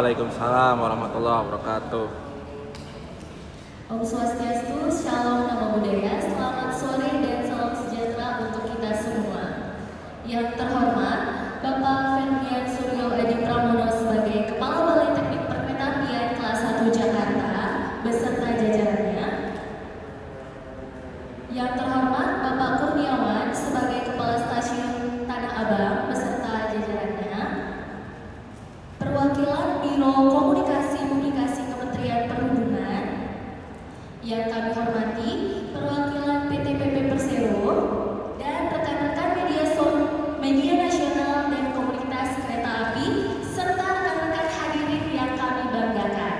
Waalaikumsalam warahmatullahi wabarakatuh. Om Swastiastu, Shalom Namo Buddhaya, selamat sore dan salam sejahtera untuk kita semua. Yang terhormat, Bapak Ferdian Suryo Edi Pramono sebagai Kepala Balai Teknik Perkeretaapian kelas 1 Jakarta beserta jajarannya. Yang terhormat, Bapak Kurniawan sebagai Kepala Stasiun Tanah Abang beserta jajarannya. Perwakilan Biro Komunikasi Publikasi Kementerian Perhubungan. Yang kami hormati, perwakilan PT PP Persero dan rekan-rekan media nasional dan komunitas kereta api serta rekan-rekan hadirin yang kami banggakan.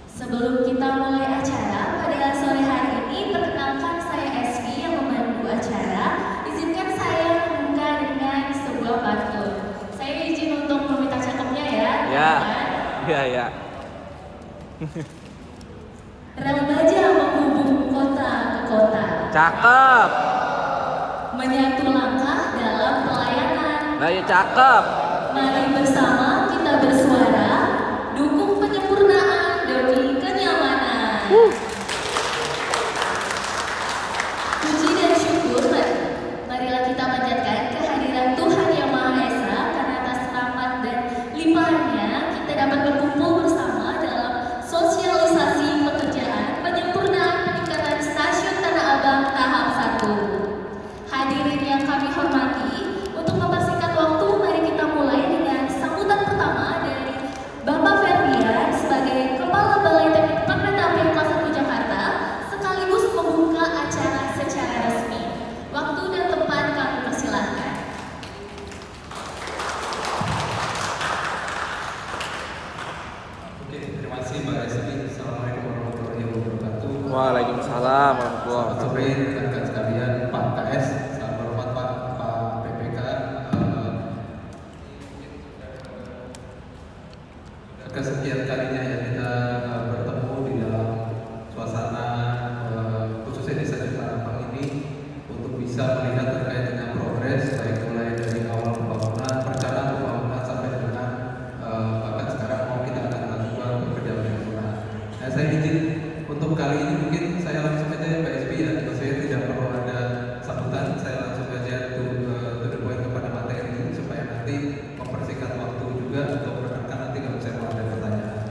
Sebelum kita mulai acara pada sore hari ini, perkenalkan saya SV yang memandu acara. Izinkan saya membuka dengan sebuah pantun. Saya izin untuk meminta cakepnya ya. Ya. Rel baja menghubung kota ke kota. Cakep. Menyatu langkah dalam pelayanan. Nah, ya cakep. Mari bersama kita bersuara, dukung penyempurnaan demi kenyamanan. Puji dan syukur, marilah kita panjatkan kehadiran Tuhan Yang Maha Esa karena atas rahmat dan limpahannya kita dapat berkumpul bersama dalam sosialisasi pekerjaan penyempurnaan peningkatan stasiun Tanah Abang tahap 1. Hadirin yang kami hormati, untuk mempersingkat waktu, mari kita mulai dengan sambutan pertama dari Bapak Ferdian sebagai Kepala Balai Teknik Perkeretaapian kelas 1 Jakarta, sekaligus membuka acara secara resmi. Waktu dan tempat kami persilahkan. Oke, terima kasih Mbak Esti. Assalamualaikum warahmatullahi wabarakatuh. Waalaikumsalam warahmatullahi Selamat sore wabarakatuh. rekan-rekan sekalian, Pak KS, selamat hormat Pak PPK. Kesekian kalinya ya kita bertemu di dalam suasana khususnya di stasiun Tanah Abang ini untuk bisa melihat terkait dengan progres baik mulai dari awal pembangunan, perencanaan pembangunan sampai dengan bahkan sekarang mau kita akan lakukan pekerjaan penyempurnaan. Nah, saya izin untuk kali ini mungkin saya langsung aja ya Pak SB ya, saya tidak perlu ada sambutan, saya langsung aja to the point kepada materi supaya nanti mempersingkat waktu juga untuk rekan-rekan nanti kalau saya mau ada pertanyaan.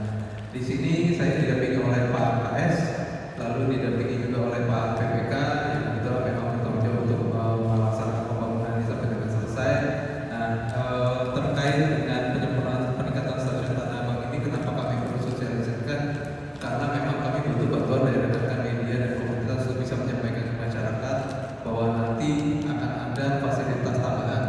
Di sini saya didampingi oleh Pak KS, lalu didampingi juga oleh Pak PPK yang kebetulan memang bertanggung jawab untuk melaksanakan pembangunan ini sampai dengan selesai. Nah, terkait dengan penyempurnaan peningkatan stasiun Tanah Abang ini, kenapa kami perlu sosialisasikan? Karena memang kami butuh bantuan dari rekan-rekan media dan komunitas untuk bisa menyampaikan ke masyarakat bahwa nanti akan ada fasilitas tambahan.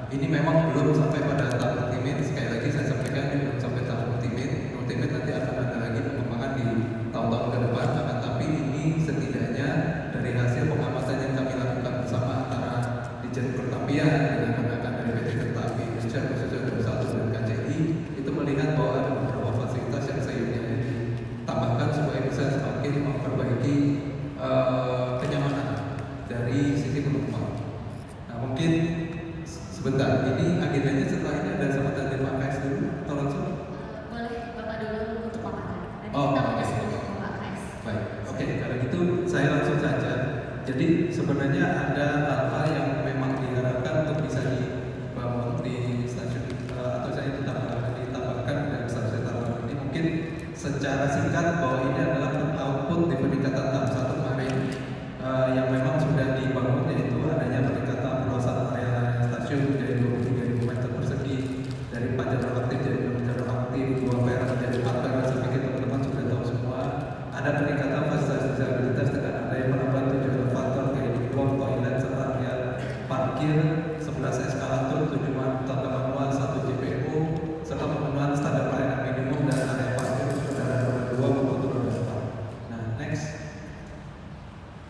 Ini memang belum sampai pada tahap ultimate. Sekali lagi saya sampaikan ini belum sampai tahap ultimate. Ultimate nanti akan ada lagi pengembangan di tahun-tahun ke depan. Akan tapi ini setidaknya dari hasil pengamatan yang kami lakukan bersama antara Ditjen Perkeretaapian dengan rekan-rekan dari PT Kereta Api Indonesia khususnya 21 dan KCI itu melihat bahwa ada beberapa fasilitas yang sayangnya ditambahkan supaya bisa semakin memperbaiki kenyamanan dari sisi penumpang. Nah, mungkin sebentar, ini agendanya setelah ini ada sambutan dari Pak KS dulu atau langsung? Boleh Bapak dulu untuk paparan. Nanti Oh, kita oke. masuk ke Pak KS. Baik, oke. Kalau gitu saya langsung saja. Jadi sebenarnya ada hal-hal yang memang diharapkan untuk bisa dibangun di stasiun atau saya ditambahkan dari stasiun Tanah Abang ini. Mungkin secara singkat bahwa ini adalah output di peningkatan tahap 1 kemarin yang memang sudah dibangun, yaitu adanya peningkatan luasan area stasiun dari 23.000 meter persegi, dari 4 jalur aktif jadi 6 jalur aktif, 2 peron menjadi 4 peron. Saya pikir teman-teman sudah tahu semua. Ada peningkatan fasilitas disabilitas dengan adanya penambahan 7 elevator, guiding block, toilet, serta area parkir, 11 eskalator, 7 tangga manual, 1 JPO, serta pemenuhan standar pelayanan minimum dan area parkir untuk kendaraan roda 2 maupun roda 4. Nah, next.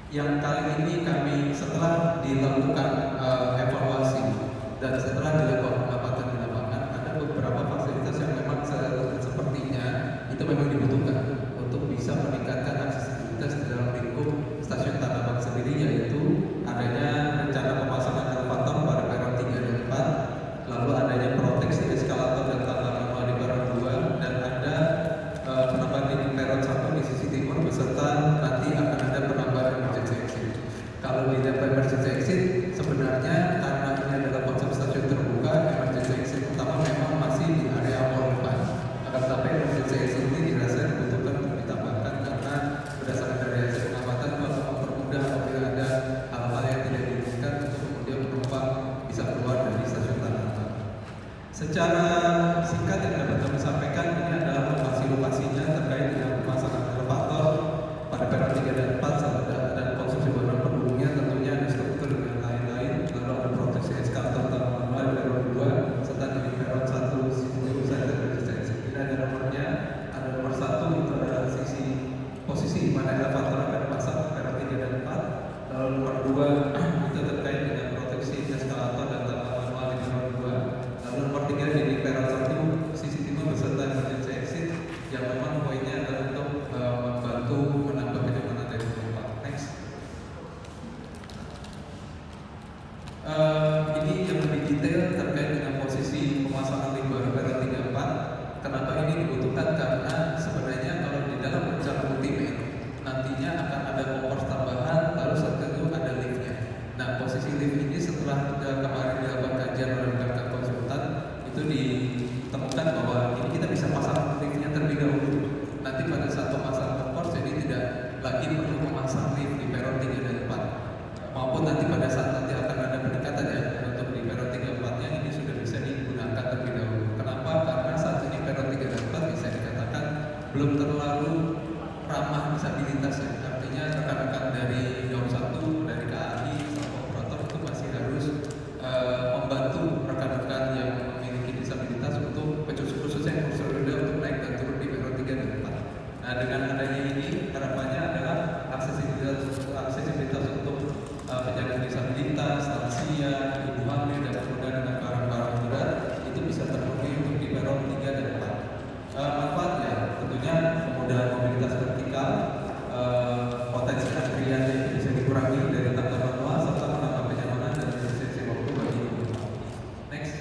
Yang kali ini kami setelah dilakukan evaluasi dan setelah dilakukan pengamatan di lapangan, ada beberapa fasilitas yang memang sepertinya itu memang dibutuhkan untuk bisa meningkatkan aksesibilitas di dalam lingkup stasiun Tanah Abang sendiri, yaitu adanya rencana pemasangan elevator pada peron 3 dan 4, lalu adanya proteksi eskalator dan tangga manual di peron 2, selalu ramah disabilitas ya. Artinya rekan-rekan dari Daup 1, dari KAI, sama operator itu masih harus membantu rekan-rekan yang memiliki disabilitas untuk khususnya kursi roda untuk naik dan turun di peron 3 dan 4. Nah, dengan adanya ini harapannya adalah aksesibilitas untuk penyandang disabilitas, lansia, ibu hamil dan kemudian dengan barang-barang berat itu bisa terpenuhi untuk di peron 3 dan 4. Manfaatnya tentunya kemudahan mobilitas vertikal, potensi antrian itu bisa dikurangi dari tangga manual serta menambah kenyamanan dan efisiensi waktu bagi penumpang. Next.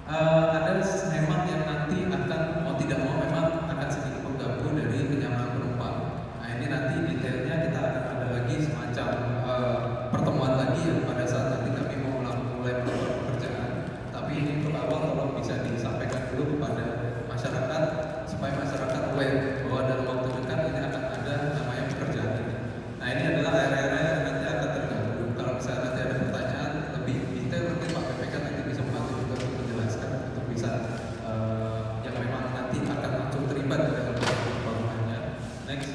Ada memang yang nanti akan mau tidak mau memang akan sedikit mengganggu dari kenyamanan penumpang. Nah, ini nanti detailnya kita akan ada lagi semacam pertemuan lagi yang pada saat nanti kami mau mulai melakukan pekerjaan. Tapi ini untuk awal tolong bisa disampaikan dulu kepada masyarakat supaya masyarakat aware bahwa dalam waktu dekat ini akan ada namanya pekerjaan ini. Nah, ini adalah area-area yang nanti akan terganggu. Kalau misalnya nanti ada pertanyaan lebih detail, nanti Pak PPK nanti bisa membantu juga untuk menjelaskan untuk bisa yang memang nanti akan langsung terlibat dalam pembangunannya. Next.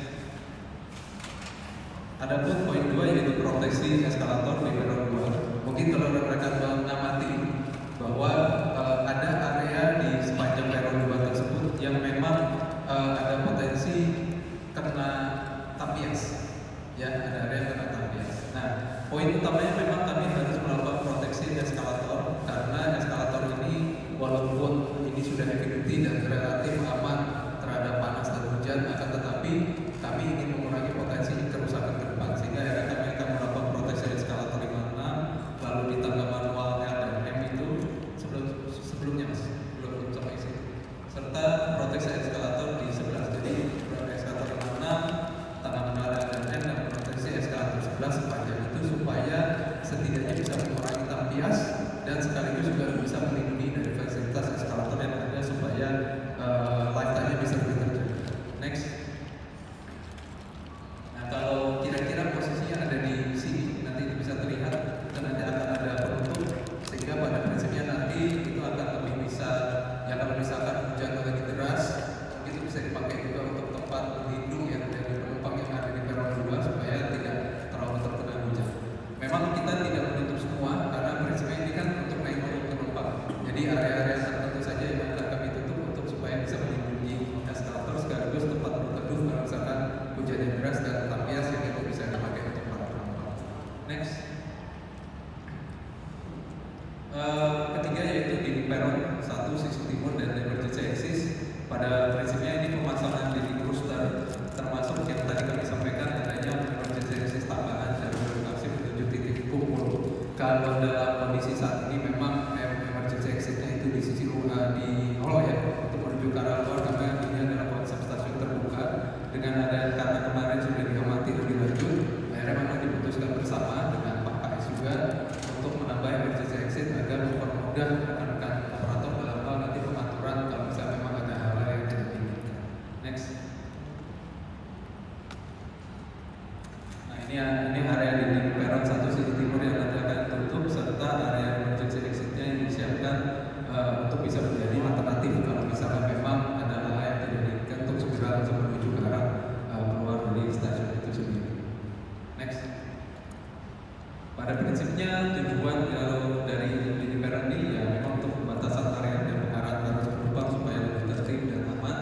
Adapun poin 2 yaitu proteksi eskalator di peron 2. Mungkin kalau rekan mengamati bahwa ada area di sepanjang peron 2 tersebut yang memang ada potensi kena tapias, ya, ada area yang kena tapias. Nah, poin utamanya memang kami harus melakukan proteksi eskalator karena eskalator ini walaupun ini sudah heavy duty dan relatif aman terhadap panas dan hujan, akan tetapi kami ingin mengurangi potensi kerusakan ke depan, sehingga akhirnya kami akan melakukan proteksi eskalator di mana, lalu di tangga manual L dan M itu sebelumnya mas, belum sampai situ, serta proteksi eskalator di sebelah. Jadi eskalator di mana, tangga manual L dan M, dan proteksi eskalator sebelah sepanjang itu supaya setidaknya bisa mengurangi tapias dan sekaligus juga bisa melindungi dari fasilitas eskalator yang ada supaya lifetime-nya bisa lebih terjaga. Next. Nah, kalau kira-kira posisinya ada di sini, nanti itu bisa terlihat dan nanti akan ada penutup sehingga pada prinsipnya nanti itu akan lebih bisa, ya kalau misalkan hujan lagi deras, itu bisa dipakai juga untuk tempat berlindung ya dari penumpang yang ada di peron 2 supaya tidak terlalu terkena hujan. Memang kita tidak menutup semua karena prinsipnya ini kan untuk naik turun penumpang. Jadi area-area tertentu saja yang akan kami tutup untuk supaya bisa melindungi eskalator sekaligus tempat berteduh kalau misalkan hujan yang deras dan tapias yang itu bisa dipakai untuk para penumpang. Next. Ketiga yaitu di peron 1 sisi timur dan emergency exit. Pada prinsipnya ini pemasangan di booster termasuk yang tadi kami sampaikan adanya emergency exit tambahan dari lokasi menuju titik kumpul. Kalau dalam kondisi saat ini memang emergency exitnya itu di sisi di holo ya, untuk menuju ke arah luar karena ini adalah konsep stasiun terbuka. Dengan ada karena kemarin sudah diamati lebih lanjut, akhirnya memang diputuskan bersama dengan Pak KS juga untuk menambah emergency exit agar mempermudah rekan-rekan operator dalam hal nanti pengaturan kalau misalnya memang ada hal-hal yang tidak diinginkan. Next. Nah, ini area di peron 1 sisi timur yang nanti akan tutup serta area emergency exitnya yang disiapkan untuk bisa menjadi alternatif kalau misalnya memang ada hal yang tidak diinginkan untuk segera langsung menuju ke arah keluar dari stasiun itu sendiri. Next. Pada prinsipnya tujuan dari di peron ini ya memang untuk pembatasan area dan pengarahan arus penumpang supaya lebih tertib dan aman.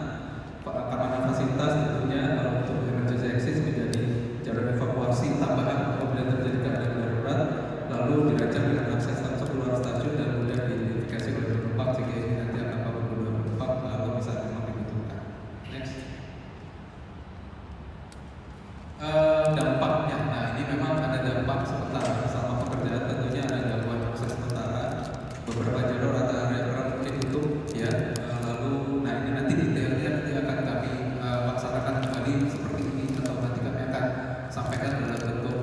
Keamanan fasilitas tentunya kalau untuk emergency exit menjadi jalur evakuasi tambahan apabila terjadi keadaan darurat, lalu dirancang dengan akses langsung keluar stasiun dan mudah diidentifikasi oleh penumpang sehingga ini nanti akan mempermudah penumpang kalau misalnya memang dibutuhkan. Next. Dampaknya, nah ini memang ada dampak sementara selama pekerjaan, tentunya ada gangguan akses sementara, beberapa jalur atau area mungkin tutup ya, lalu nah ini nanti detailnya nanti akan kami laksanakan kembali seperti ini atau nanti kami akan sampaikan dalam bentuk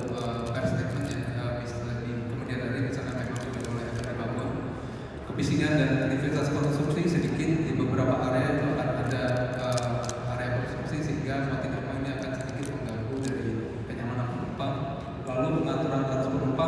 press statement ya, misalnya di kemudian hari misalnya memang sudah mulai akan dibangun kebisingan dan aktivitas konstruksi sedikit di beberapa area itu akan ada area konstruksi sehingga mau tidak mau ini akan sedikit mengganggu dari kenyamanan penumpang, lalu pengaturan arus penumpang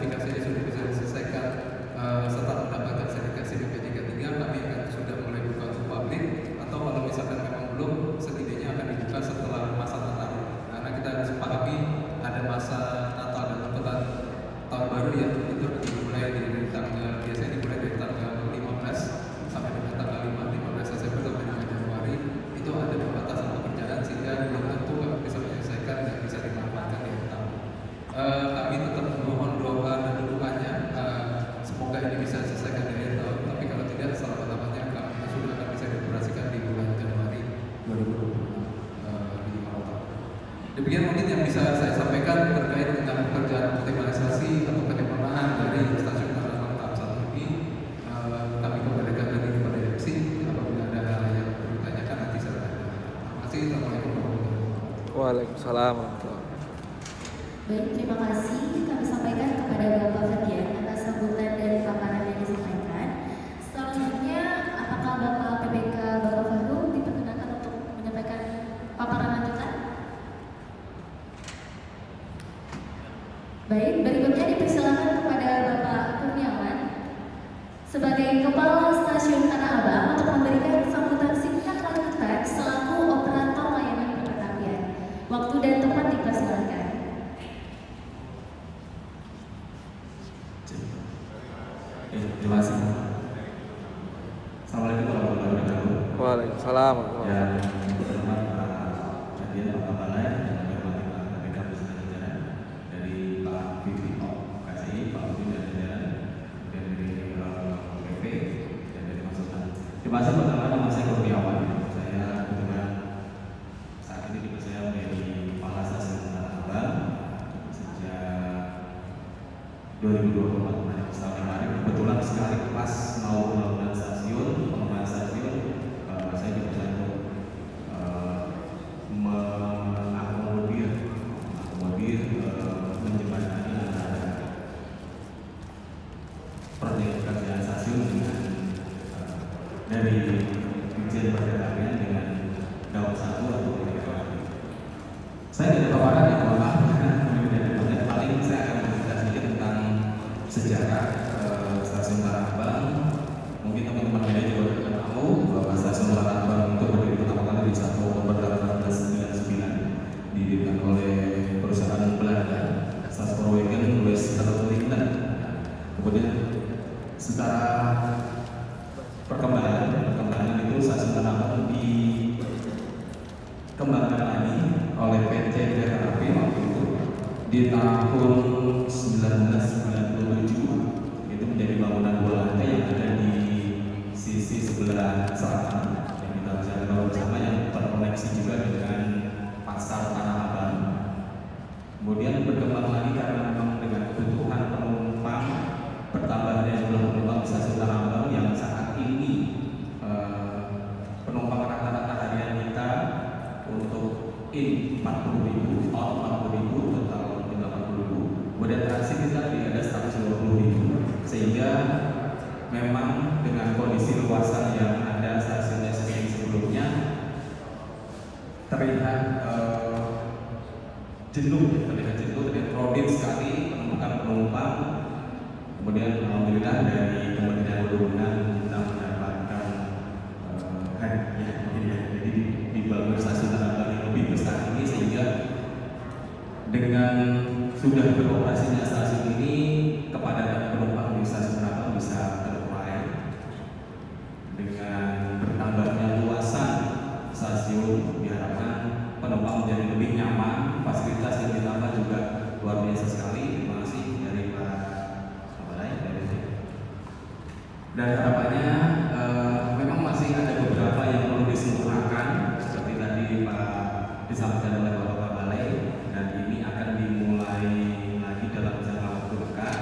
sertifikasinya sudah bisa diselesaikan setelah mendapatkan sertifikasi BP33, kami akan sudah mulai buka untuk publik, atau kalau misalkan memang belum, setidaknya akan dibuka setelah masa Nataru. Karena kita harus pahami ada masa Natal dan tahun baru ya, itu dimulai dari tanggal, biasanya dimulai dari tanggal 15 sampai dengan tanggal 15 Desember sampai dengan Januari. Itu ada pembatasan pekerjaan sehingga belum tentu kami bisa menyelesaikan dan bisa dimanfaatkan di akhir tahun. Kami tetap mohon doa dan dukungannya, semoga ini bisa diselesaikan di akhir tahun, tapi kalau tidak, selama-lamanya kami sudah akan bisa dioperasikan di bulan Januari 2026 di Maroka. Demikian mungkin yang bisa saya sampaikan terkait dengan pekerjaan optimalisasi atau penyempurnaan dari stasiun Tanah Abang tahap 1 ini. Kami kembalikan lagi kepada MC apabila ada hal yang perlu ditanyakan nanti saya akan. Terima kasih. Assalamualaikum warahmatullahi wabarakatuh. Waalaikumsalam warahmatullahi. Baik, terima kasih kami sampaikan kepada Bapak Fadian atas sambutan dan paparan yang disampaikan. Selanjutnya, apakah Bapak PPK Bapak Fahru diperkenankan untuk menyampaikan paparan lanjutan? Baik, berikutnya dipersilakan kepada Bapak Kurniawan sebagai Kepala Stasiun Tanah Abang untuk memberikan sambutan singkat lanjutan selaku operator layanan perkeretapian. Waktu dan tempat dipersilakan. Terima kasih. Assalamualaikum warahmatullahi wabarakatuh. Waalaikumsalam warahmatullahi Dan berhormat Pak Hadian Bapak Balai, dan berhormat Pak KPK beserta jajaran dari Pak Vivi KCI, Pak Udin dan jajaran, dan dari PP dan dari konsultan. Terima kasih. Pertama, nama saya Kurniawan. Saya kebetulan saat ini dipercaya menjadi Kepala Stasiun Tanah Abang sejak 2024 tahun kemarin. Kebetulan sekali pas mau pembangunan stasiun, saya dipercaya untuk mengakomodir menjembatani antara proyek pekerjaan stasiun dengan dari Dirjen Perkeretapian dengan Daun 1 atau PKP. Saya tidak paparan ya, mohon maaf karena paling saya akan bercerita sedikit tentang sejarah stasiun Tanah Abang. Mungkin teman-teman media juga sudah tahu bahwa stasiun Tanah Abang itu berdiri pertama kali di 1 Oktober 1899, didirikan oleh perusahaan Belanda Spoorwegen West-Terlinden. Kemudian secara perkembangan itu stasiun Tanah Abang dikembangkan lagi oleh PT Kereta Api waktu itu di tahun 1997. Itu menjadi bangunan 2 lantai yang ada di sisi sebelah selatan yang kita bisa tahu bersama, yang terkoneksi juga dengan pasar Tanah Abang. Kemudian berkembang lagi karena memang dengan kebutuhan penumpang, bertambahnya jumlah penumpang di stasiun Tanah Abang yang saat ini penumpang rata-rata harian kita untuk in 40.000, out 40.000, total 80.000. Kemudian transit kita ada 120.000, sehingga memang dengan kondisi luasan yang ada stasiunnya sebelumnya terlihat jenuh, terlihat crowded sekali penumpukan penumpang. Kemudian alhamdulillah dari Kementerian Perhubungan kita mendapatkan hadiah, jadi dibangun stasiun Tanah Abang yang lebih besar ini, sehingga dengan sudah beroperasinya stasiun ini, kepadatan penumpang di stasiun Tanah Abang bisa terurai. Dengan bertambahnya luasan stasiun, diharapkan penumpang menjadi lebih nyaman, fasilitas yang ditambah juga luar biasa sekali. Terima kasih dari Pak Balai dari sini. Dan harapannya memang masih ada beberapa yang perlu disempurnakan, seperti tadi Pak disampaikan oleh Bapak Balai, dan ini akan dimulai lagi dalam jangka waktu dekat,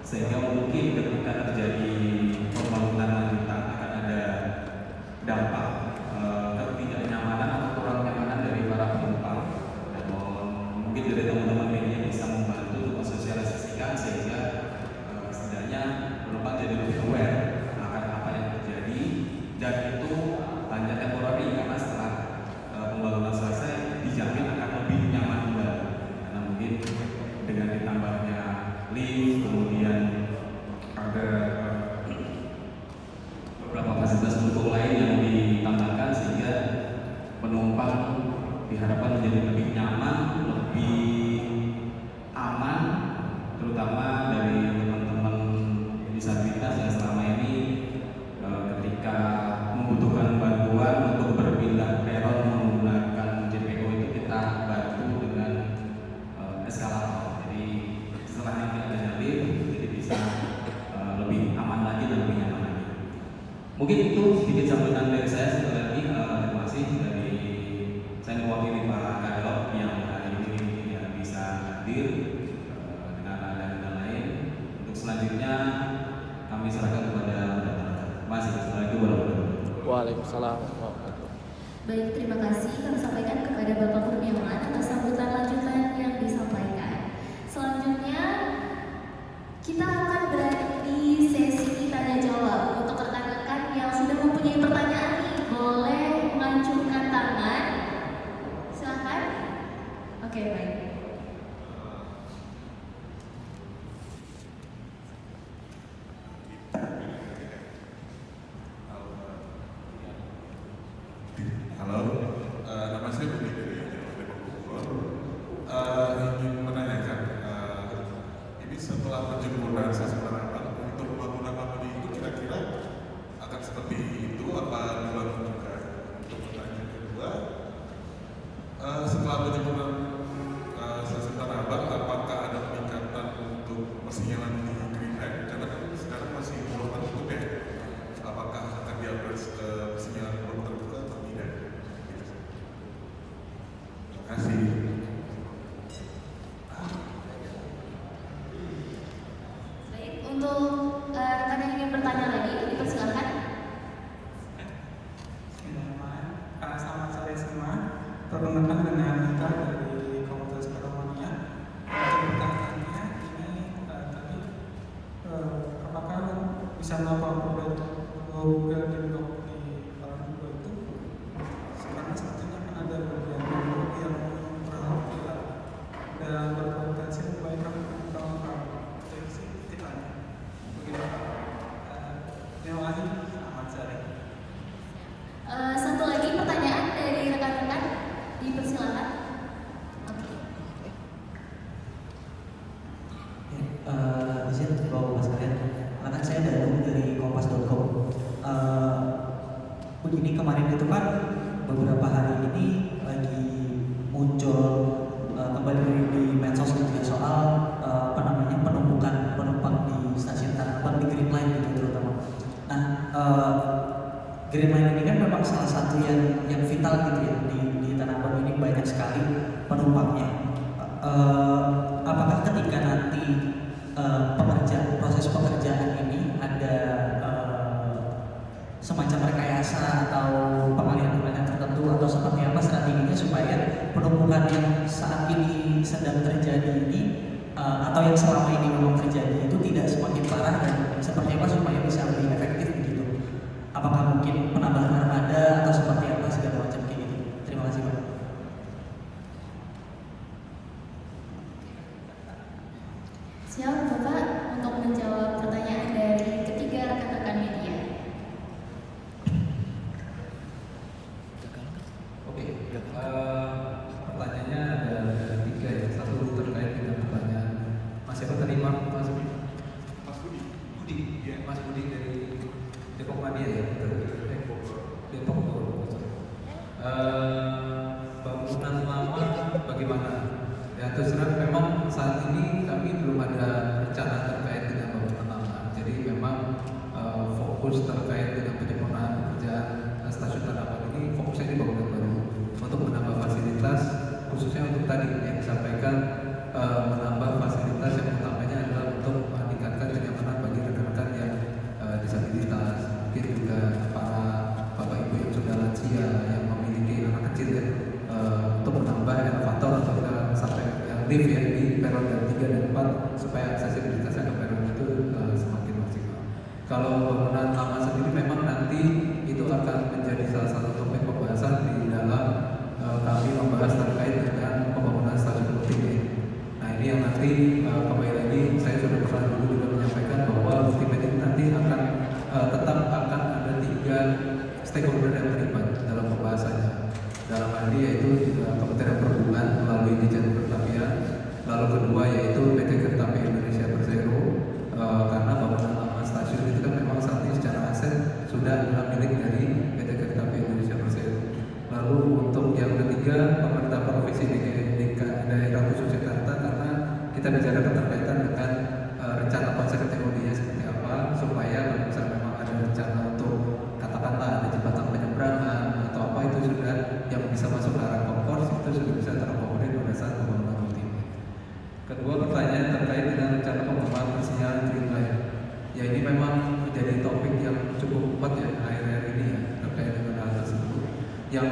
sehingga mungkin ketika terjadi pembangunan lanjutan akan ada dampak ketidaknyamanan atau kurang nyamanan dari para penumpang. Dan mungkin dari teman-teman media bisa membantu untuk mensosialisasikan, sehingga setidaknya penumpang jadi lebih aware akan apa yang terjadi, dan itu hanya temporary, karena setelah pembangunan selesai dijamin akan lebih nyaman kembali. Karena mungkin dengan ditambahnya lift, terutama dari teman-teman disabilitas yang selama ini ketika membutuhkan bantuan untuk berpindah peron menggunakan JPO itu kita bantu dengan eskalator. Jadi setelah nanti ada lift, jadi bisa lebih aman lagi dan lebih nyaman lagi. Mungkin itu sedikit sambutan dari saya. Sekali lagi terima kasih dari saya mewakili Pak Kadok yang hari ini tidak bisa hadir dengan agenda lain. Untuk selanjutnya kami serahkan kepada rekan-rekan. Terima kasih. Assalamualaikum warahmatullahi wabarakatuh. Waalaikumsalam warahmatullahi wabarakatuh. Baik, terima kasih kami sampaikan kepada Bapak Kurniawan atas sambutan lanjutan yang disampaikan. Selanjutnya kita akan berada di sesi tanya jawab. Untuk rekan-rekan yang sudah mempunyai pertanyaan nih, boleh mengacungkan tangan. Silakan. Oke, baik. Halo, nama saya Budi dari Depok Bogor. Ingin menanyakan, ini setelah penjemputan stasiun Tanah Abang untuk bangunan Mapedi itu kira-kira akan seperti itu apa dibangun juga? Untuk pertanyaan kedua, setelah penjemputan stasiun Tanah Abang, apakah ada peningkatan untuk persinyalan di Green Line? Karena kan sekarang masih belum tertutup ya. Apakah akan di-upgrade persinyalan belum terbuka atau tidak? Terima kasih. Baik, untuk rekan yang ingin bertanya lagi, dipersilakan. Selamat sore semua. Perkenalkan dengan kita dari Komunitas Karamania. Untuk pertanyaannya ini tadi apakah bisa melakukan Google di blog di Palang itu? Sekarang sepertinya ada bagian blog yang berhubungan dan berpotensi memberikan pengembangan prediksi titiknya. Begitu. Terima kasih. Selamat sore. Satu lagi pertanyaan dari rekan-rekan, dipersilakan. Oke. Izin Bapak sekalian, karena saya Danu dari kompas.com. Begini, kemarin itu kan beberapa hari ini lagi muncul kembali di medsos gitu ya, soal penumpukan penumpang di stasiun Tanah Abang di Green Line gitu terutama. Nah, Green Line ini kan memang salah satu yang vital gitu ya di Tanah Abang ini, banyak sekali penumpangnya. Apakah ketika nanti proses pekerjaan ini ada semacam rekayasa atau pengalihan tertentu atau seperti apa strateginya supaya penumpukan yang saat ini sedang terjadi ini atau yang selama ini memang terjadi itu tidak semakin parah, dan seperti apa supaya bisa lebih efektif begitu? Apakah mungkin penambahan armada atau seperti apa segala macam kayak gitu? Terima kasih Pak. Siap Bapak untuk menjawab pertanyaan dari ketiga rekan-rekan media. Oke, pertanyaannya ada tiga ya. Satu terkait dengan pertanyaan Mas siapa tadi Mas Budi. Ya, Mas Budi dari Depok Media ya. Depok Bogor. Bangunan lama bagaimana? Ya terus terang memang saat ini kami belum ada rencana terkait dengan bangunan lama. Jadi memang fokus terkait dengan penyempurnaan pekerjaan stasiun Tanah Abang ini fokusnya di bangunan baru untuk menambah fasilitas, khususnya untuk tadi yang disampaikan menambah fasilitas yang utamanya adalah untuk meningkatkan kenyamanan bagi rekan-rekan yang disabilitas, mungkin juga para bapak ibu yang sudah lansia yang memiliki anak kecil ya, untuk menambah elevator atau sampai lift ya di peron 3 dan 4 supaya aksesibilitasnya ke peron itu semakin maksimal. Kalau bangunan lama sendiri memang nanti itu akan menjadi salah satu topik pembahasan di dalam kami membahas terkait dengan pembangunan stasiun multimedia. Nah ini yang nanti kembali lagi saya sudah pernah dulu juga menyampaikan bahwa multimedia ini nanti akan tetap akan ada 3 stakeholder yang terlibat dalam pembahasannya. Dalam hal ini yaitu Kementerian Perhubungan melalui Dirjen Kereta Apian, lalu kedua yaitu PT Kereta Api Indonesia kita bicara keterkaitan dengan rencana konsep TOD-nya seperti apa, supaya kalau misalnya memang ada rencana untuk katakanlah ada jembatan penyeberangan atau apa, itu sudah yang bisa masuk ke arah concourse itu sudah bisa terakomodir pada saat pembangunan ultimate. Kedua pertanyaan terkait dengan rencana pengembangan persiapan Green Line. Ya ini memang menjadi topik yang cukup kuat ya akhir-akhir ini ya terkait dengan hal tersebut. Yang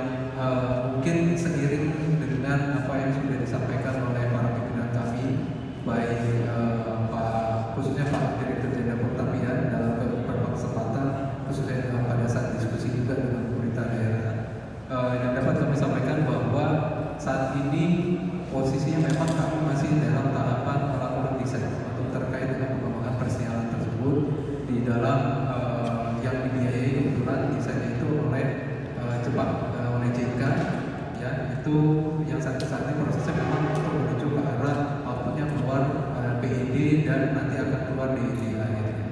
mungkin seiring dengan apa yang sudah disampaikan oleh para pimpinan kami, baik khususnya Pak Direktur Jenderal Pertanian dalam beberapa kesempatan, khususnya pada saat diskusi juga dengan pemerintah daerah, yang dapat kami sampaikan bahwa saat ini posisinya memang kami masih dalam tahapan melakukan desain untuk terkait dengan pengembangan persiapan tersebut di dalam yang dibiayai kebetulan desainnya itu oleh Jepang, oleh JK ya, itu yang saat ini prosesnya memang untuk menuju ke arah outputnya keluar PID dan nanti akan keluar di akhirnya.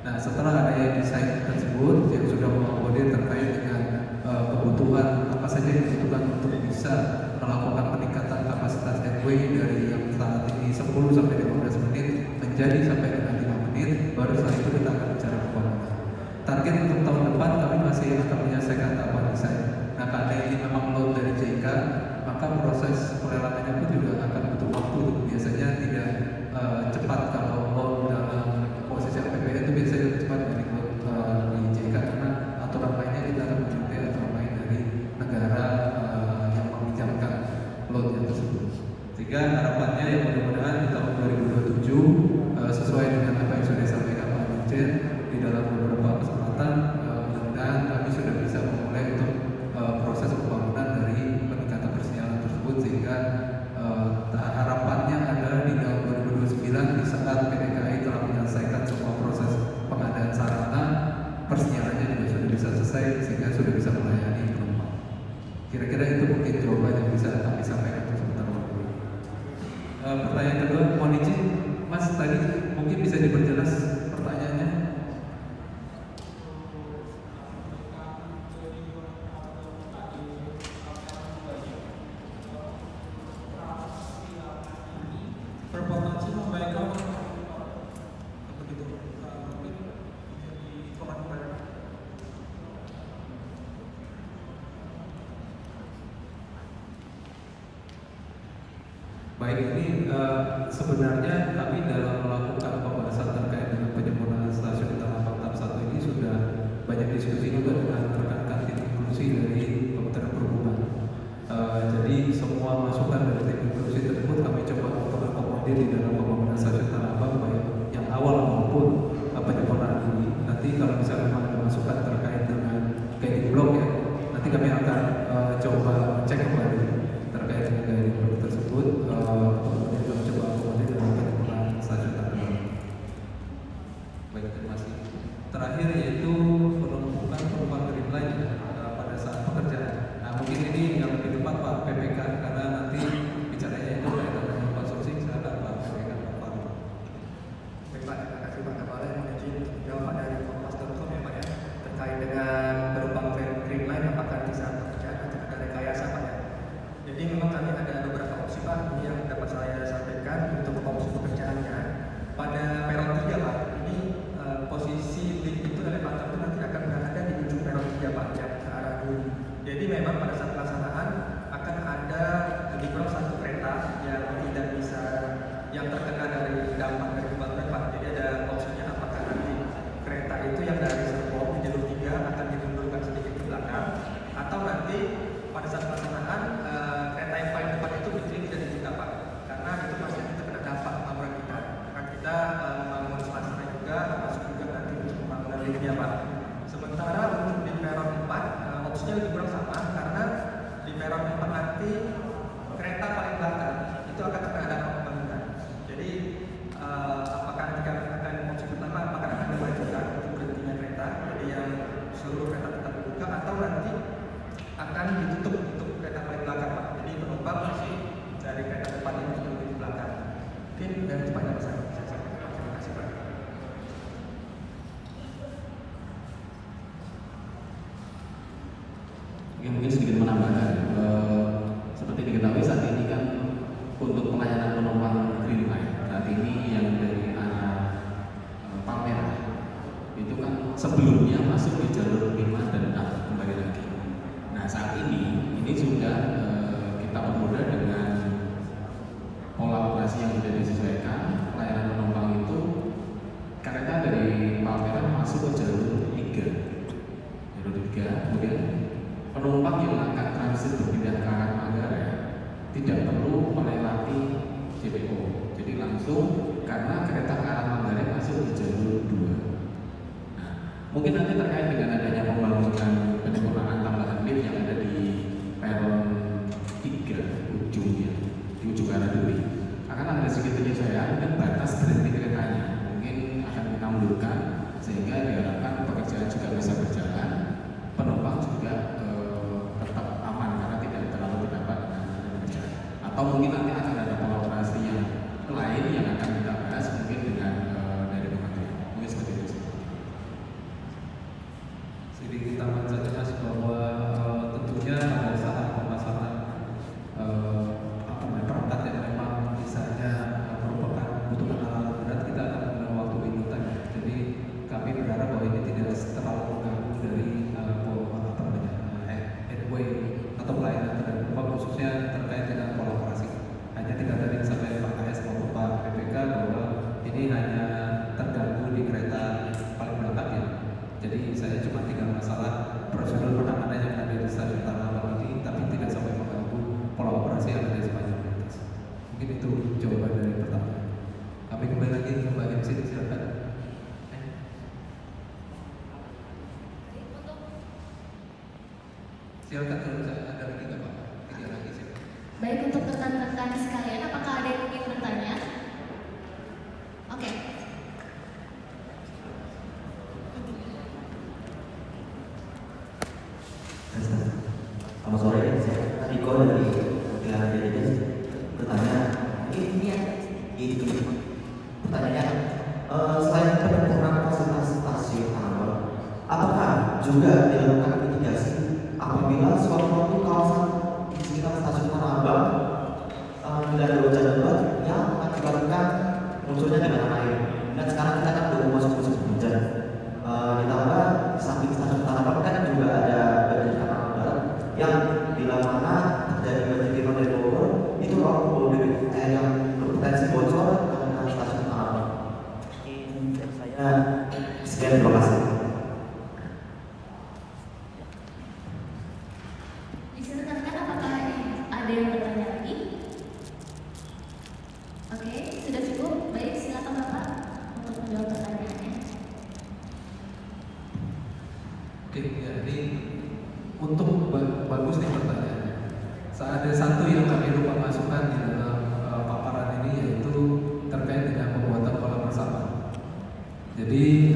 Nah setelah adanya desain tersebut yang sudah mengakomodir terkait dengan kebutuhan apa saja yang dibutuhkan untuk bisa melakukan peningkatan kapasitas headway dari yang saat ini 10 sampai 15 menit menjadi sampai dengan 5 menit, baru setelah itu kita akan bicara pembangunan. Target untuk tahun depan kami masih akan menyelesaikan tahapan desain. Nah karena ini memang load dari JK, maka proses pelelangannya pun juga akan butuh waktu. Biasanya tidak cepat kalau load dalam posisi APBN itu biasanya lebih cepat dari load di JK karena aturan mainnya kita akan mengikuti aturan main dari negara yang meminjamkan loadnya tersebut. Sehingga harapannya yang mudah-mudahan di tahun 2027 sesuai dengan apa yang sudah disampaikan Pak Dirjen di dalam beberapa kesempatan, mudah-mudahan kami sudah bisa memulai untuk proses pembangunan dari peningkatan persiapan tersebut, sehingga harapannya adalah di tahun 2029 di saat PDKI telah menyelesaikan semua proses pengadaan sarana, persiapannya juga sudah bisa selesai sehingga sudah bisa melayani penumpang. Kira-kira itu mungkin jawaban yang bisa kami sampaikan untuk sementara waktu. Pertanyaan kedua, mohon izin Mas, tadi mungkin bisa diperjelas pertanyaannya. Berpotensi memberikan begitu mungkin jadi komentar. Baik, ini sebenarnya kami dalam melakukan pembahasan terkait dengan penyempurnaan stasiun Tanah Abang tahap 1 ini sudah banyak diskusi juga dengan rekan-rekan tim inklusi dari Kementerian Perhubungan. Jadi semua masukan dari tim inklusi tersebut kami coba untuk akomodir di dalam pembangunan stasiun Tanah Abang, baik yang awal maupun penyempurnaan ini. Nanti kalau misalnya memang ada masukan terkait dengan guiding block ya, nanti kami akan coba cek kembali terkait dengan guiding block tersebut. Kemudian kami coba akomodir dengan penyempurnaan stasiun Tanah Abang. Baik, terima kasih. Terakhir yaitu penumpukan penumpang Green Line pada saat pekerjaan. Nah mungkin ini yang lebih tepat Pak PPK, karena nanti bicaranya itu kaitan dengan outsourcing. Silakan Pak PPK Pak Faru. Baik Pak, terima kasih Pak Kepala yang izin jawaban dari Kompas.com ya Pak ya, terkait dengan penumpang Green Line apakah di saat pekerjaan atau ada rekayasa Pak ya. Jadi memang kami ada beberapa opsi Pak, ini yang dapat saya sampaikan untuk opsi pekerjaannya. Pada peron 3 Pak, ini posisi lift itu dari Mantap itu nanti akan berada di ujung peron 3 Pak, yang ke arah Duri. Jadi memang pada saat pelaksanaan akan ada lebih kurang satu kereta yang tidak bisa, yang terkena dari dampak dari pembangunan Pak. Jadi ada opsinya apakah nanti kereta itu yang dari Serpong di jalur 3 akan dimundurkan sedikit ke belakang, atau nanti pada saat pelaksanaan kereta yang paling depan itu betul tidak dibuka Pak, karena itu pasti terkena dampak pembangunan kita. Akan kita membangun suasana juga, termasuk juga nanti untuk pembangunan liftnya Pak. Sementara untuk di peron 4 opsinya lebih kurang sama, karena di peron 4 nanti kereta paling belakang itu akan terkena dampak pembangunan. Jadi apakah nanti akan opsi pertama apakah akan dimajukan untuk berhentinya kereta, jadi yang seluruh kereta tetap dibuka, atau nanti akan ditutup untuk kereta paling belakang Pak. Jadi penumpang masih dari kereta depan ini sudah lebih di belakang. Mungkin dan cepatnya bisa saya sampaikan Pak. Terima kasih Pak. Oke, mungkin sedikit menambahkan. Seperti diketahui saat ini kan untuk pelayanan penumpang Green Line sebelumnya masuk di jalur 5 dan 6 kembali lagi. Nah saat ini sudah kita permudah dengan pola operasi yang sudah disesuaikan. Pelayanan penumpang itu kereta dari Palmerah masuk ke jalur 3, kemudian penumpang yang akan transit berpindah ke arah Manggarai tidak perlu melewati JPO, jadi langsung karena kereta ke arah Manggarai masuk di jalur 2. Nah, mungkin nanti terkait dengan adanya pembangunan penyempurnaan tambahan lift yang ada di peron 3 ujungnya, di ujung arah Duri, akan ada sedikit penyesuaian dan batas berhenti keretanya mungkin akan kita mundurkan sehingga diharapkan pekerjaan juga bisa berjalan, penumpang juga tetap aman karena tidak terlalu berdampak dengan pekerjaan. Atau mungkin nanti akan ada pola operasi yang lain yang akan kita bahas mungkin dengan dari kementerian. Mungkin seperti itu. Sedikit tambahan saja Mas bahwa tentunya pada saat pemasangan perangkat yang memang misalnya merupakan kebutuhan alat berat, kita akan menggunakan waktu window time. Jadi kami berharap bahwa ini tidak terlalu mengganggu dari headway atau pelayanan terhadap penumpang, khususnya terkait dengan pola operasi. Hanya tidak tadi sampai Pak KS maupun Pak PPK bahwa ini hanya terganggu di kereta paling belakang ya. Jadi saya cuma tinggal masalah prosedur penanganan yang ada di stasiun Tanah Abang ini, tapi tidak sampai mengganggu pola operasi yang ada di sepanjang lintas. Mungkin itu jawaban dari pertanyaan. Kami kembali lagi ke Mbak MC, silakan. Silakan kalau ada lagi nggak Pak? Tidak lagi silakan. Baik, untuk rekan-rekan sekalian, apakah ada yang ingin bertanya? Oke. Selamat sore, saya Riko dari Kementerian Pendidikan. Bertanya, mungkin ini ya, pertanyaannya, selain penyempurnaan fasilitas stasiun Tanah Abang, apakah juga dilakukan mitigasi apabila suatu kawasan di sekitar stasiun Tanah Abang tidak ada hujan lebat yang mengakibatkan munculnya genangan air? Dan sekarang kita kan belum masuk musim hujan. Ditambah samping stasiun Tanah Abang kan juga ada banjir kanal barat yang bila mana terjadi banjir di Kota Bogor itu kalau debit air yang berpotensi bocor ke stasiun Tanah Abang. Mungkin saya sekian, terima kasih. Disilakan, apakah ada yang bertanya lagi? Oke, sudah cukup. Baik, silakan Bapak untuk menjawab pertanyaannya. Oke, ya ini untuk bagus nih pertanyaannya. Ada satu yang kami lupa masukkan di dalam paparan ini, yaitu terkait dengan pembuatan kolam resapan. Jadi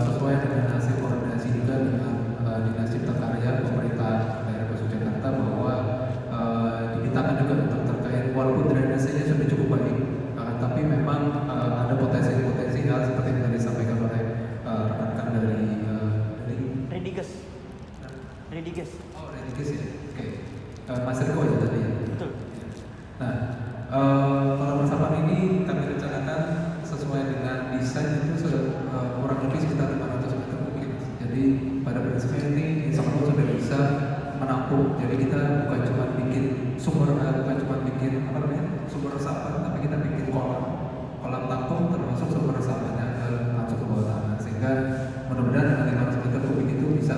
sesuai dengan hasil koordinasi juga dengan Dinas Cipta Karya pemerintah daerah Khusus Jakarta bahwa dimintakan juga untuk terkait walaupun drainasenya sudah cukup baik, tapi memang ada potensi-potensi hal seperti yang tadi disampaikan oleh rekan-rekan dari Rediges. Oh, Rediges ya. Oke. Mas Riko ya tadi ya. Betul. Nah, kolam resapan ini kami rencanakan sesuai dengan desain itu kurang lebih sekitar 500 meter mungkin. Jadi pada prinsipnya ini insya Allah sudah bisa menampung. Jadi kita bukan cuma bikin sumber resapan, tapi kita bikin kolam tampung termasuk sumber resapannya masuk ke bawah tanah, sehingga mudah-mudahan dengan 500 meter kubik itu bisa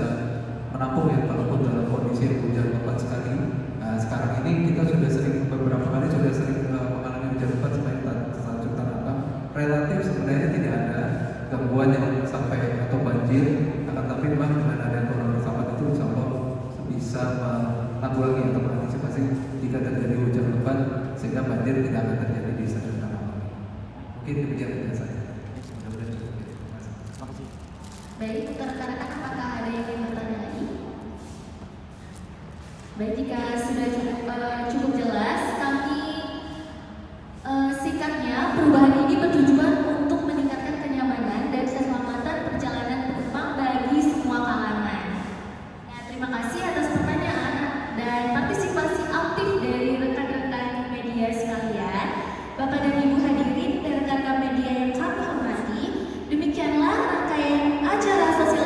menampung ya walaupun dalam kondisi yang hujan lebat sekali. Nah, sekarang ini kita beberapa kali sudah sering mengalami hujan lebat sampai stasiun Tanah Abang. Relatif sebenarnya tidak ada gangguan yang sampai atau banjir, akan tapi memang dengan adanya kolam resapan itu insya Allah bisa menanggulangi atau mengantisipasi jika terjadi hujan lebat sehingga banjir tidak akan terjadi di stasiun Tanah Abang. Mungkin demikian dari saya. Mudah-mudahan cukup. Terima kasih. Baik, untuk rekan-rekan, apakah ada yang ingin bertanya lagi? Baik, jika sudah cukup jelas, kami sikapnya perubahan ini bertujuan untuk meningkatkan kenyamanan dan keselamatan perjalanan penumpang bagi semua kalangan. Nah, terima kasih atas pertanyaan dan partisipasi aktif dari rekan-rekan media sekalian, Bapak dan Ibu hadirin dan rekan-rekan media yang kami hormati. Demikianlah rangkaian acara sosial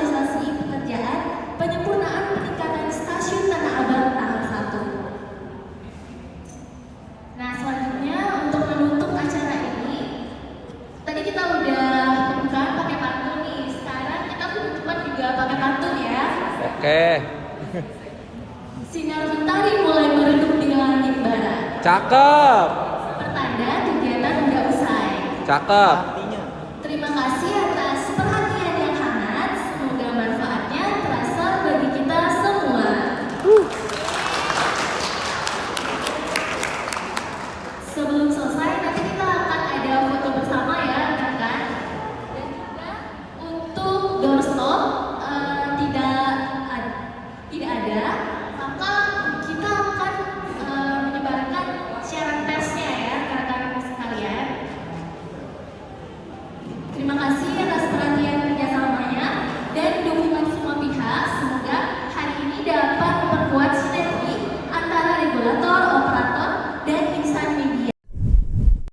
Oke. Sinar mentari mulai meredup di langit barat. Cakep. Pertanda kegiatan udah usai. Cakep. Terima kasih atas perhatian yang hangat. Semoga manfaatnya terasa bagi kita semua. Sebelum selesai, nanti kita akan ada foto bersama ya, rekan-rekan. Dan juga untuk doorstop tidak ada, maka